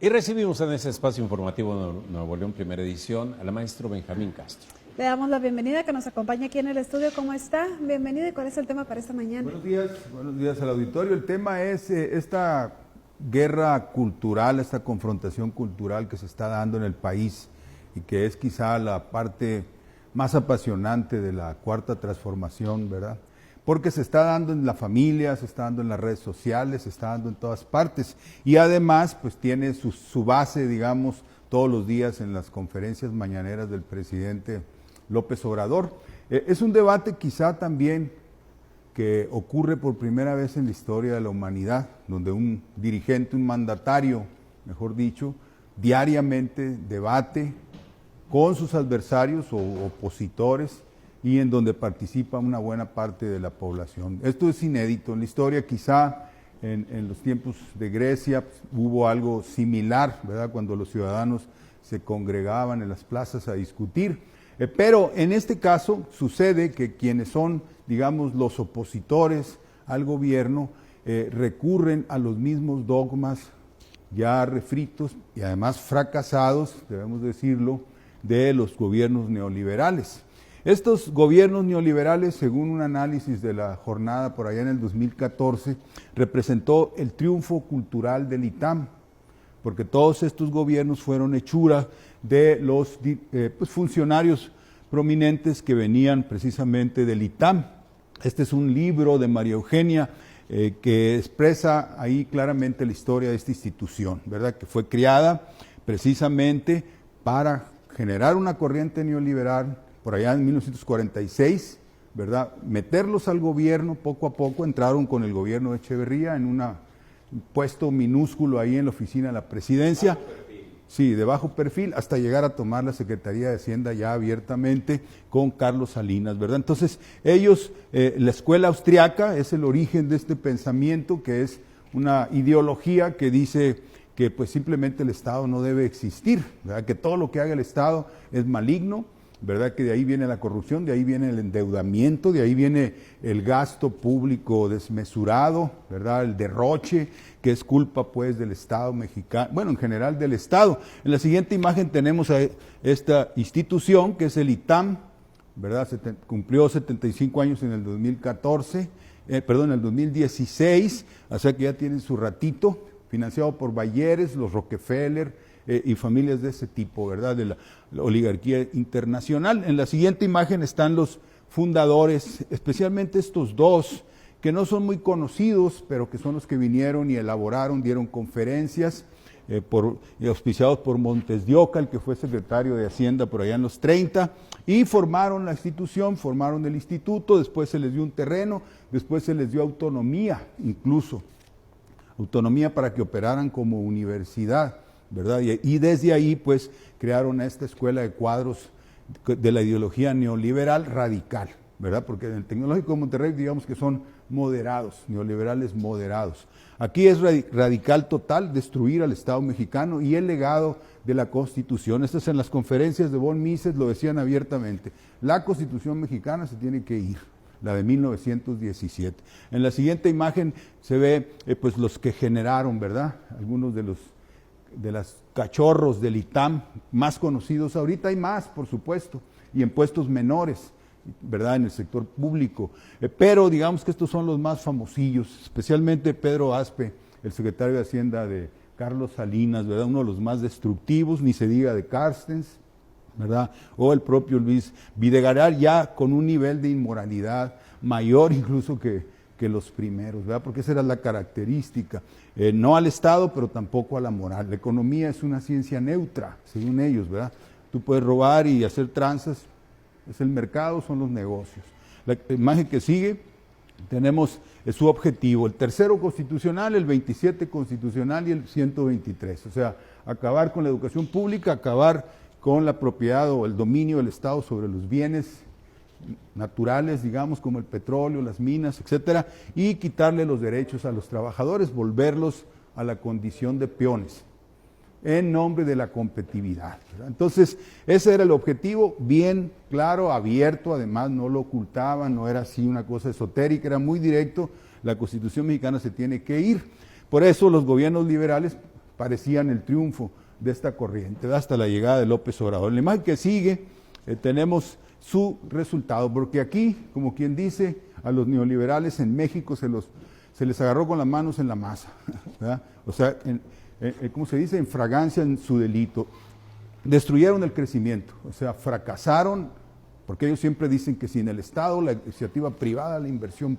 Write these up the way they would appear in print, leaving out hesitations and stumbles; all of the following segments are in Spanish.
Y recibimos en ese espacio informativo Nuevo León, primera edición, a la maestra Benjamín Castro. Le damos la bienvenida, que nos acompaña aquí en el estudio. ¿Cómo está? Bienvenido. ¿Y cuál es el tema para esta mañana? Buenos días al auditorio. El tema es esta guerra cultural, esta confrontación cultural que se está dando en el país y que es quizá la parte más apasionante de la cuarta transformación, ¿verdad? Porque se está dando en la familia, se está dando en las redes sociales, se está dando en todas partes y además pues tiene su base, digamos, todos los días en las conferencias mañaneras del presidente López Obrador. Es un debate quizá también que ocurre por primera vez en la historia de la humanidad, donde un dirigente, un mandatario, mejor dicho, diariamente debate con sus adversarios o opositores y en donde participa una buena parte de la población. Esto es inédito en la historia, quizá en los tiempos de Grecia pues, hubo algo similar, ¿verdad? Cuando los ciudadanos se congregaban en las plazas a discutir, pero en este caso sucede que quienes son, digamos, los opositores al gobierno recurren a los mismos dogmas ya refritos y además fracasados, debemos decirlo, de los gobiernos neoliberales. Estos gobiernos neoliberales, según un análisis de la jornada por allá en el 2014, representó el triunfo cultural del ITAM, porque todos estos gobiernos fueron hechura de los funcionarios prominentes que venían precisamente del ITAM. Este es un libro de María Eugenia que expresa ahí claramente la historia de esta institución, ¿verdad? Que fue creada precisamente para generar una corriente neoliberal por allá en 1946, ¿verdad? Meterlos al gobierno poco a poco, entraron con el gobierno de Echeverría en un puesto minúsculo ahí en la oficina de la presidencia, sí, de bajo perfil, hasta llegar a tomar la Secretaría de Hacienda ya abiertamente con Carlos Salinas, ¿verdad? Entonces, ellos, la escuela austriaca es el origen de este pensamiento, que es una ideología que dice que pues simplemente el Estado no debe existir, ¿verdad? Que todo lo que haga el Estado es maligno, ¿verdad? Que de ahí viene la corrupción, de ahí viene el endeudamiento, de ahí viene el gasto público desmesurado, ¿verdad? El derroche, que es culpa pues del Estado mexicano, bueno, en general del Estado. En la siguiente imagen tenemos a esta institución que es el ITAM, ¿verdad? Cumplió 75 años en el 2014, en el 2016, o sea que ya tienen su ratito, financiado por Bayeres, los Rockefeller, y familias de ese tipo, ¿verdad? De la oligarquía internacional. En la siguiente imagen están los fundadores, especialmente estos dos, que no son muy conocidos, pero que son los que vinieron y elaboraron, dieron conferencias, auspiciados por Montes de Oca, el que fue secretario de Hacienda por allá en los 30, y formaron la institución, formaron el instituto, después se les dio un terreno, después se les dio autonomía, incluso, autonomía para que operaran como universidad, ¿verdad? Y desde ahí pues crearon esta escuela de cuadros de la ideología neoliberal radical, ¿verdad? Porque en el Tecnológico de Monterrey digamos que son moderados, neoliberales moderados. Aquí es radical total, destruir al Estado mexicano y el legado de la Constitución. Estas en las conferencias de von Mises lo decían abiertamente, la Constitución mexicana se tiene que ir, la de 1917. En la siguiente imagen se ve pues los que generaron, ¿verdad? Algunos de los cachorros del ITAM más conocidos, ahorita hay más, por supuesto, y en puestos menores, ¿verdad? En el sector público, pero digamos que estos son los más famosillos, especialmente Pedro Aspe, el secretario de Hacienda de Carlos Salinas, ¿verdad? Uno de los más destructivos, ni se diga de Carstens, ¿verdad? O el propio Luis Videgaray, ya con un nivel de inmoralidad mayor incluso que los primeros, ¿verdad? Porque esa era la característica, no al Estado, pero tampoco a la moral. La economía es una ciencia neutra, según ellos, ¿verdad? Tú puedes robar y hacer tranzas, es el mercado, son los negocios. La imagen que sigue, tenemos su objetivo, el tercero constitucional, el 27 constitucional y el 123, o sea, acabar con la educación pública, acabar con la propiedad o el dominio del Estado sobre los bienes naturales, digamos, como el petróleo, las minas, etcétera, y quitarle los derechos a los trabajadores, volverlos a la condición de peones, en nombre de la competitividad, ¿verdad? Entonces, ese era el objetivo, bien claro, abierto, además no lo ocultaban, no era así una cosa esotérica, era muy directo, la Constitución mexicana se tiene que ir. Por eso los gobiernos liberales parecían el triunfo de esta corriente, ¿verdad? Hasta la llegada de López Obrador. En la imagen que sigue tenemos su resultado, porque aquí, como quien dice, a los neoliberales en México se les agarró con las manos en la masa, ¿verdad? O sea, ¿cómo se dice? En fragancia en su delito. Destruyeron el crecimiento, o sea, fracasaron, porque ellos siempre dicen que sin el Estado, la iniciativa privada, la inversión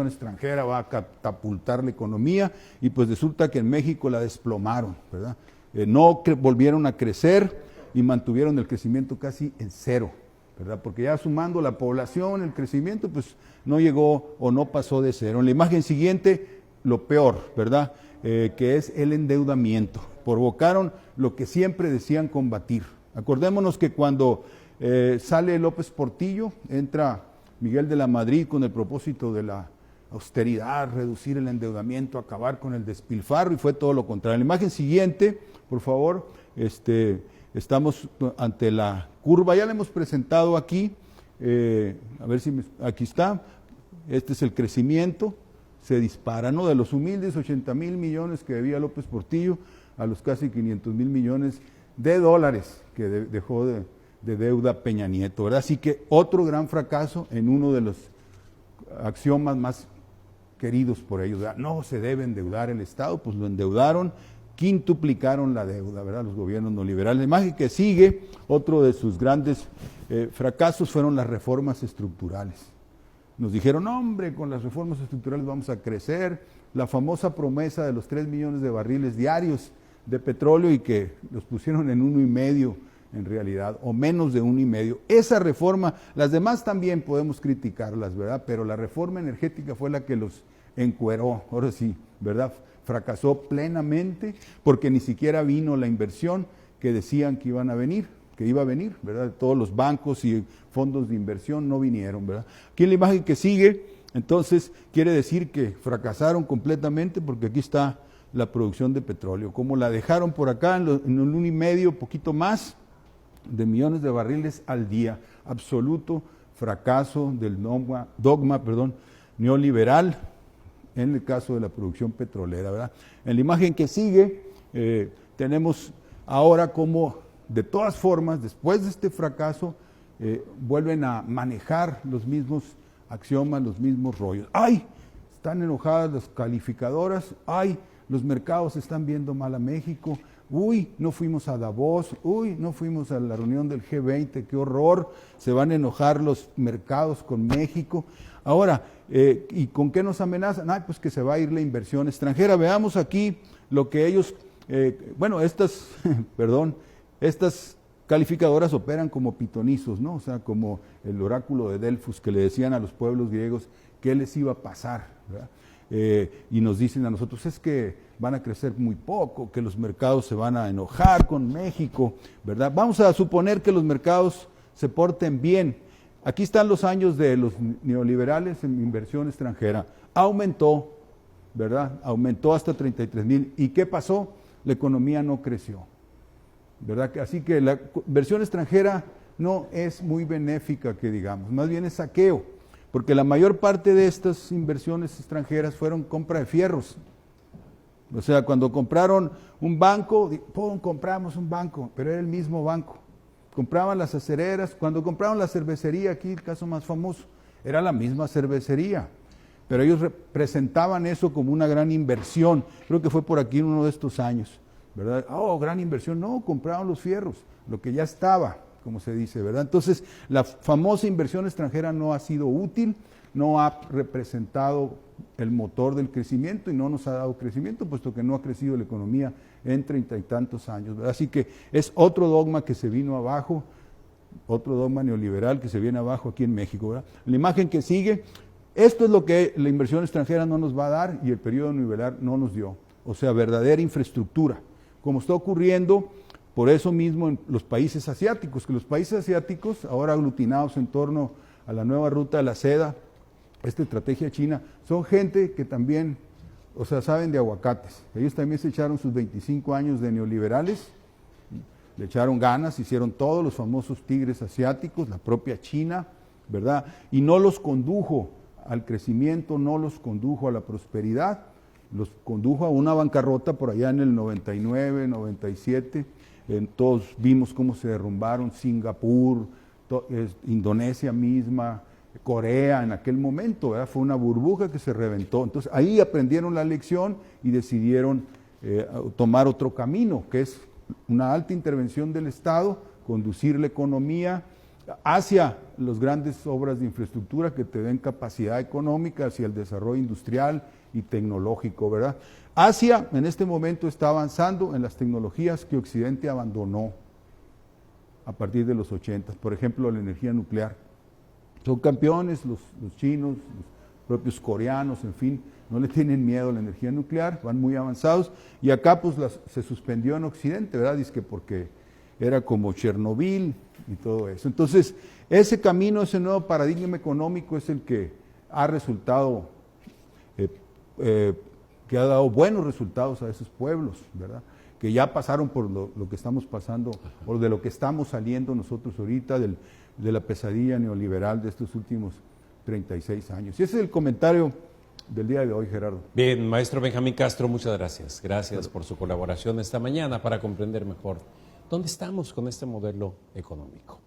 extranjera va a catapultar la economía, y pues resulta que en México la desplomaron, ¿verdad? No volvieron a crecer y mantuvieron el crecimiento casi en cero, ¿verdad? Porque ya sumando la población, el crecimiento, pues no llegó o no pasó de cero. En la imagen siguiente, lo peor, ¿verdad? Que es el endeudamiento. Provocaron lo que siempre decían combatir. Acordémonos que cuando sale López Portillo, entra Miguel de la Madrid con el propósito de la austeridad, reducir el endeudamiento, acabar con el despilfarro, y fue todo lo contrario. En la imagen siguiente, por favor, estamos ante la curva, ya la hemos presentado aquí, a ver si aquí está, este es el crecimiento, se dispara, ¿no? De los humildes 80,000 millones que debía López Portillo a los casi 500,000 millones de dólares que dejó de deuda Peña Nieto, ¿verdad? Así que otro gran fracaso en uno de los axiomas más queridos por ellos, ¿verdad? No se debe endeudar el Estado, pues lo endeudaron, quintuplicaron la deuda, ¿verdad? Los gobiernos neoliberales. La imagen que sigue, otro de sus grandes fracasos fueron las reformas estructurales. Nos dijeron, hombre, con las reformas estructurales vamos a crecer, la famosa promesa de los 3 millones de barriles diarios de petróleo, y que los pusieron en 1,5 en realidad, o menos de 1,5. Esa reforma, las demás también podemos criticarlas, ¿verdad? Pero la reforma energética fue la que los encueró, ahora sí, ¿verdad? Fracasó plenamente porque ni siquiera vino la inversión que decían que iba a venir, ¿verdad? Todos los bancos y fondos de inversión no vinieron, ¿verdad? Aquí en la imagen que sigue, entonces, quiere decir que fracasaron completamente, porque aquí está la producción de petróleo, como la dejaron por acá en el 1,5, poquito más de millones de barriles al día. Absoluto fracaso del dogma neoliberal en el caso de la producción petrolera, ¿verdad? En la imagen que sigue tenemos ahora como, de todas formas, después de este fracaso, vuelven a manejar los mismos axiomas, los mismos rollos. ¡Ay! Están enojadas las calificadoras. ¡Ay! Los mercados están viendo mal a México. Uy, no fuimos a Davos. Uy, no fuimos a la reunión del G20. ¡Qué horror! Se van a enojar los mercados con México. Ahora, ¿y con qué nos amenazan? Pues que se va a ir la inversión extranjera. Veamos aquí lo que ellos, estas calificadoras operan como pitonizos, ¿no? O sea, como el oráculo de Delfos, que le decían a los pueblos griegos qué les iba a pasar, ¿verdad? Y nos dicen a nosotros, es que van a crecer muy poco, que los mercados se van a enojar con México, ¿verdad? Vamos a suponer que los mercados se porten bien. Aquí están los años de los neoliberales en inversión extranjera. Aumentó, ¿verdad? Aumentó hasta 33,000. ¿Y qué pasó? La economía no creció, ¿verdad? Así que la inversión extranjera no es muy benéfica, que digamos, más bien es saqueo, porque la mayor parte de estas inversiones extranjeras fueron compra de fierros. O sea, cuando compraron un banco, ¡pum!, compramos un banco, pero era el mismo banco. Compraban las acereras, cuando compraron la cervecería, aquí el caso más famoso, era la misma cervecería, pero ellos presentaban eso como una gran inversión. Creo que fue por aquí en uno de estos años, ¿verdad? Oh, gran inversión. No, compraron los fierros, lo que ya estaba, como se dice, ¿verdad? Entonces, la famosa inversión extranjera no ha sido útil, no ha representado el motor del crecimiento y no nos ha dado crecimiento, puesto que no ha crecido la economía en 30 y tantos años, ¿verdad? Así que es otro dogma que se vino abajo, otro dogma neoliberal que se viene abajo aquí en México, ¿verdad? La imagen que sigue, esto es lo que la inversión extranjera no nos va a dar y el periodo neoliberal no nos dio, o sea, verdadera infraestructura, como está ocurriendo por eso mismo en los países asiáticos, que los países asiáticos, ahora aglutinados en torno a la nueva ruta de la seda, esta estrategia china, son gente que también, o sea, saben de aguacates. Ellos también se echaron sus 25 años de neoliberales, le echaron ganas, hicieron todos los famosos tigres asiáticos, la propia China, ¿verdad? Y no los condujo al crecimiento, no los condujo a la prosperidad, los condujo a una bancarrota por allá en el 99, 97. Todos vimos cómo se derrumbaron Singapur, Indonesia misma, Corea en aquel momento, ¿verdad? Fue una burbuja que se reventó. Entonces ahí aprendieron la lección y decidieron tomar otro camino, que es una alta intervención del Estado, conducir la economía hacia las grandes obras de infraestructura que te den capacidad económica, hacia el desarrollo industrial y tecnológico, ¿verdad? Asia en este momento está avanzando en las tecnologías que Occidente abandonó a partir de los 80, por ejemplo, la energía nuclear. Son campeones los chinos, los propios coreanos, en fin, no le tienen miedo a la energía nuclear, van muy avanzados, y acá pues se suspendió en Occidente, ¿verdad? Dice que porque era como Chernobyl y todo eso. Entonces, ese camino, ese nuevo paradigma económico es el que ha resultado, que ha dado buenos resultados a esos pueblos, ¿verdad? Que ya pasaron por lo que estamos pasando, o de lo que estamos saliendo nosotros ahorita, de la pesadilla neoliberal de estos últimos 36 años. Y ese es el comentario del día de hoy, Gerardo. Bien, maestro Benjamín Castro, muchas gracias. Gracias por su colaboración esta mañana para comprender mejor dónde estamos con este modelo económico.